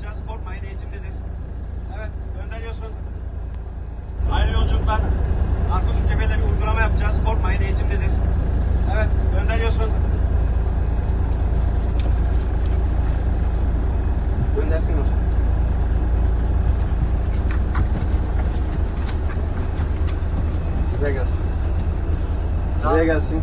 yapacağız. Korkmayın, eğitimlidir. Evet, gönderiyorsun. Hayırlı yolculuklar. Narkotik cephede bir uygulama yapacağız. Korkmayın, eğitimlidir. Evet, gönderiyorsun. Göndersin hocam. Buraya gelsin. Buraya gelsin.